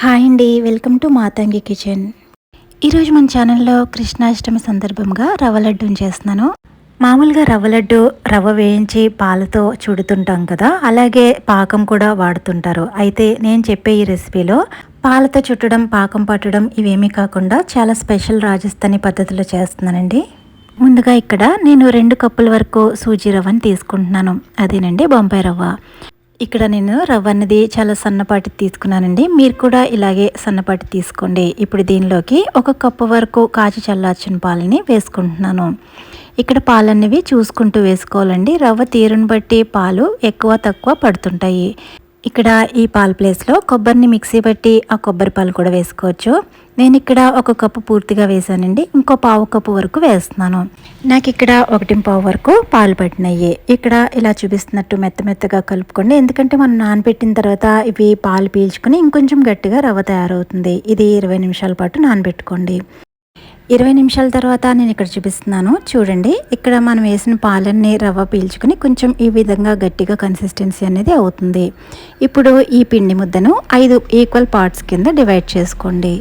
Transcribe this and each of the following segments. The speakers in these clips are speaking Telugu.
హాయ్ అండి, వెల్కమ్ టు మాతంగి కిచెన్. ఈరోజు మన ఛానల్లో కృష్ణాష్టమి సందర్భంగా రవ్వ లడ్డూని చేస్తున్నాను. మామూలుగా రవ్వ లడ్డు రవ్వ వేయించి పాలతో చుడుతుంటాం కదా, అలాగే పాకం కూడా వాడుతుంటారు. అయితే నేను చెప్పే ఈ రెసిపీలో పాలతో చుట్టడం, పాకం పట్టడం ఇవేమీ కాకుండా చాలా స్పెషల్ రాజస్థానీ పద్ధతిలో చేస్తున్నానండి. ముందుగా ఇక్కడ నేను 2 కప్పుల వరకు సూజీ రవ్వని తీసుకుంటున్నాను. అదేనండి బొంబాయి రవ్వ. ఇక్కడ నేను రవ్వ అనేది చాలా సన్నపాటి తీసుకున్నానండి. మీరు కూడా ఇలాగే సన్నపాటి తీసుకోండి. ఇప్పుడు దీనిలోకి 1 కప్పు వరకు కాచి చల్లార్చిన పాలని వేసుకుంటున్నాను. ఇక్కడ పాలన్నవి చూసుకుంటూ వేసుకోవాలండి. రవ్వ తీరును బట్టి పాలు ఎక్కువ తక్కువ పడుతుంటాయి. ఇక్కడ ఈ పాల ప్లేస్లో కొబ్బరిని మిక్సీ బట్టి ఆ కొబ్బరి పాలు కూడా వేసుకోవచ్చు. నేను ఇక్కడ 1 కప్పు పూర్తిగా వేసానండి. ఇంకో పావు కప్పు వరకు వేస్తున్నాను. నాకు ఇక్కడ 1.5 వరకు పాలు పట్టినాయి. ఇక్కడ ఇలా చూపిస్తున్నట్టు మెత్తగా కలుపుకోండి. ఎందుకంటే మనం నానబెట్టిన తర్వాత ఇవి పాలు పీల్చుకొని ఇంకొంచెం గట్టిగా రవ్వ తయారవుతుంది. ఇది 20 నిమిషాల పాటు నానబెట్టుకోండి. 20 నిమిషాల తర్వాత నేను ఇక్కడ చూపిస్తున్నాను చూడండి. ఇక్కడ మనం వేసిన పాలన్నీ రవ్వ పీల్చుకొని కొంచెం ఈ విధంగా గట్టిగా కన్సిస్టెన్సీ అనేది అవుతుంది. ఇప్పుడు ఈ పిండి ముద్దను 5 ఈక్వల్ పార్ట్స్ కింద డివైడ్ చేసుకోండి.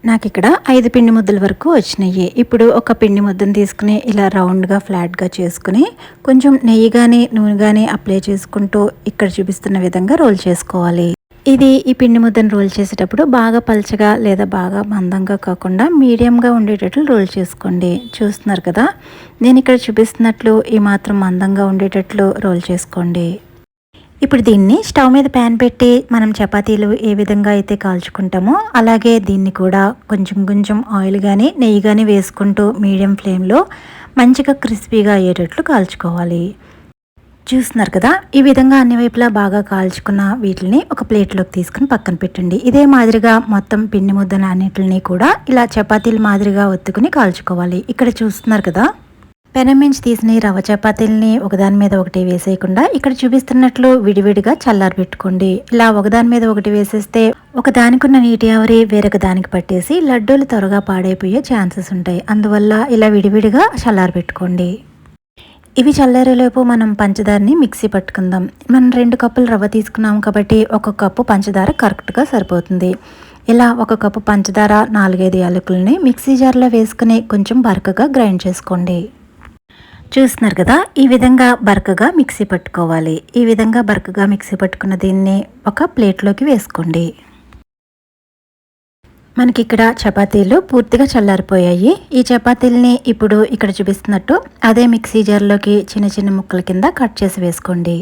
నాకు ఇక్కడ 5 పిండి ముద్దల వరకు వచ్చినాయి. ఇప్పుడు ఒక పిండి ముద్దను తీసుకుని ఇలా రౌండ్గా ఫ్లాట్గా చేసుకుని కొంచెం నెయ్యి కానీ నూనె కానీ అప్లై చేసుకుంటూ ఇక్కడ చూపిస్తున్న విధంగా రోల్ చేసుకోవాలి. ఈ పిండి ముద్దను రోల్ చేసేటప్పుడు బాగా పల్చగా లేదా బాగా మందంగా కాకుండా మీడియంగా ఉండేటట్లు రోల్ చేసుకోండి. చూస్తున్నారు కదా, నేను ఇక్కడ చూపిస్తున్నట్లు ఈ మాత్రం మందంగా ఉండేటట్లు రోల్ చేసుకోండి. ఇప్పుడు దీన్ని స్టవ్ మీద ప్యాన్ పెట్టి మనం చపాతీలు ఏ విధంగా అయితే కాల్చుకుంటామో అలాగే దీన్ని కూడా కొంచెం ఆయిల్ కానీ నెయ్యి కానీ వేసుకుంటూ మీడియం ఫ్లేమ్లో మంచిగా క్రిస్పీగా అయ్యేటట్లు కాల్చుకోవాలి. చూస్తున్నారు కదా, ఈ విధంగా అన్ని వైపులా బాగా కాల్చుకున్న వీటిని ఒక ప్లేట్లోకి తీసుకుని పక్కన పెట్టండి. ఇదే మాదిరిగా మొత్తం పిండి ముద్దన అన్నిటిని కూడా ఇలా చపాతీల మాదిరిగా ఒత్తుకుని కాల్చుకోవాలి. ఇక్కడ చూస్తున్నారు కదా, పెనం నుంచి తీసిన ఈ రవ్వ చపాతీలని ఒకదాని మీద ఒకటి వేసేయకుండా ఇక్కడ చూపిస్తున్నట్లు విడివిడిగా చల్లారబెట్టుకోండి. ఇలా ఒకదాని మీద ఒకటి వేసేస్తే ఒకదానికున్న నీటి ఆవిరి వేరొక దానికి పట్టేసి లడ్డూలు త్వరగా పాడైపోయే ఛాన్సెస్ ఉంటాయి. అందువల్ల ఇలా విడివిడిగా చల్లారబెట్టుకోండి. ఇవి చల్లారేలోపు మనం పంచదారని మిక్సీ పట్టుకుందాం. మనం 2 కప్పులు రవ్వ తీసుకున్నాం కాబట్టి 1 కప్పు పంచదార కరెక్ట్గా సరిపోతుంది. ఇలా 1 కప్పు పంచదార 4-5 యాలకులని మిక్సీ జార్లో వేసుకుని కొంచెం బరకగా గ్రైండ్ చేసుకోండి. చూస్తున్నారు కదా, ఈ విధంగా బరకగా మిక్సీ పట్టుకోవాలి. ఈ విధంగా బరకగా మిక్సీ పట్టుకున్న దీన్ని ఒక ప్లేట్లోకి వేసుకోండి. మనకి ఇక్కడ చపాతీలు పూర్తిగా చల్లారిపోయాయి. ఈ చపాతీలని ఇప్పుడు ఇక్కడ చూపిస్తున్నట్టు అదే మిక్సీ జార్లోకి చిన్న ముక్కల కింద కట్ చేసి వేసుకోండి.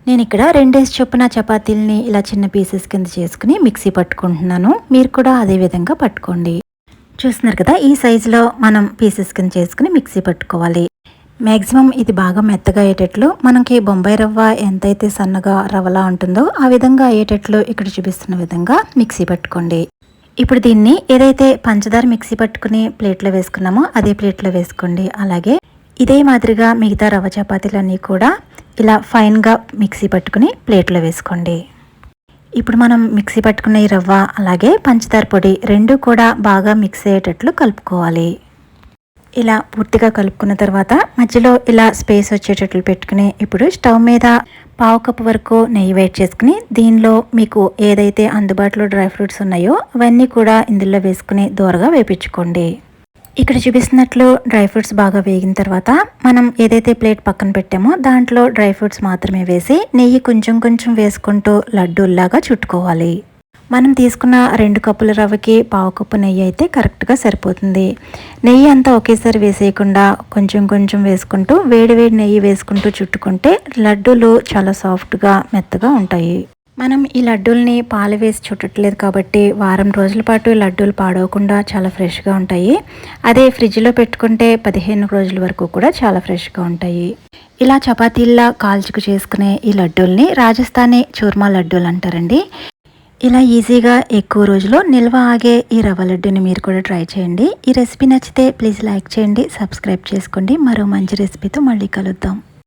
నేను ఇక్కడ 2 చొప్పున చపాతీలని ఇలా చిన్న పీసెస్ కింద చేసుకుని మిక్సీ పట్టుకుంటున్నాను. మీరు కూడా అదే విధంగా పట్టుకోండి. చూస్తున్నారు కదా, ఈ సైజులో మనం పీసెస్ కింద చేసుకుని మిక్సీ పట్టుకోవాలి. మ్యాక్సిమం ఇది బాగా మెత్తగా అయ్యేటట్లు మనకి బొంబాయి రవ్వ ఎంతైతే సన్నగా రవ్వలా ఉంటుందో ఆ విధంగా అయ్యేటట్లు ఇక్కడ చూపిస్తున్న విధంగా మిక్సీ పట్టుకోండి. ఇప్పుడు దీన్ని ఏదైతే పంచదార మిక్సీ పట్టుకుని ప్లేట్లో వేసుకున్నామో అదే ప్లేట్లో వేసుకోండి. అలాగే ఇదే మాదిరిగా మిగతా రవ్వ చపాతీలన్నీ కూడా ఇలా ఫైన్గా మిక్సీ పట్టుకుని ప్లేట్లో వేసుకోండి. ఇప్పుడు మనం మిక్సీ పట్టుకున్న ఈ రవ్వ అలాగే పంచదార పొడి 2 కూడా బాగా మిక్స్ అయ్యేటట్లు కలుపుకోవాలి. ఇలా పూర్తిగా కలుపుకున్న తర్వాత మధ్యలో ఇలా స్పేస్ వచ్చేటట్లు పెట్టుకుని ఇప్పుడు స్టవ్ మీద 1/2 కప్పు వరకు నెయ్యి వేడి చేసుకుని దీనిలో మీకు ఏదైతే అందుబాటులో డ్రై ఫ్రూట్స్ ఉన్నాయో అవన్నీ కూడా ఇందులో వేసుకుని దోరగా వేపించుకోండి. ఇక్కడ చూపిస్తున్నట్లు డ్రై ఫ్రూట్స్ బాగా వేగిన తర్వాత మనం ఏదైతే ప్లేట్ పక్కన పెట్టామో దాంట్లో డ్రై ఫ్రూట్స్ మాత్రమే వేసి నెయ్యి కొంచెం వేసుకుంటూ లడ్డూల్లాగా చుట్టుకోవాలి. మనం తీసుకున్న 2 కప్పుల రవ్వకి 1/2 కప్పు నెయ్యి అయితే కరెక్ట్గా సరిపోతుంది. నెయ్యి అంతా ఒకేసారి వేసేయకుండా కొంచెం వేసుకుంటూ వేడి నెయ్యి వేసుకుంటూ చుట్టుకుంటే లడ్డూలు చాలా సాఫ్ట్గా మెత్తగా ఉంటాయి. మనం ఈ లడ్డూల్ని పాలు వేసి చుట్టట్లేదు కాబట్టి వారం రోజుల పాటు ఈ లడ్డూలు పాడవకుండా చాలా ఫ్రెష్గా ఉంటాయి. అదే ఫ్రిడ్జ్లో పెట్టుకుంటే 15 రోజుల వరకు కూడా చాలా ఫ్రెష్గా ఉంటాయి. ఇలా చపాతీల్లా కాల్చుకు చేసుకునే ఈ లడ్డూల్ని రాజస్థానీ చూర్మా లడ్డూలు అంటారండి. ఇలా ఈజీగా ఎక్కువ రోజులు నిల్వ ఆగే ఈ రవ్వ లడ్డూని మీరు కూడా ట్రై చేయండి. ఈ రెసిపీ నచ్చితే ప్లీజ్ లైక్ చేయండి, సబ్స్క్రైబ్ చేసుకోండి. మరో మంచి రెసిపీతో మళ్ళీ కలుద్దాం.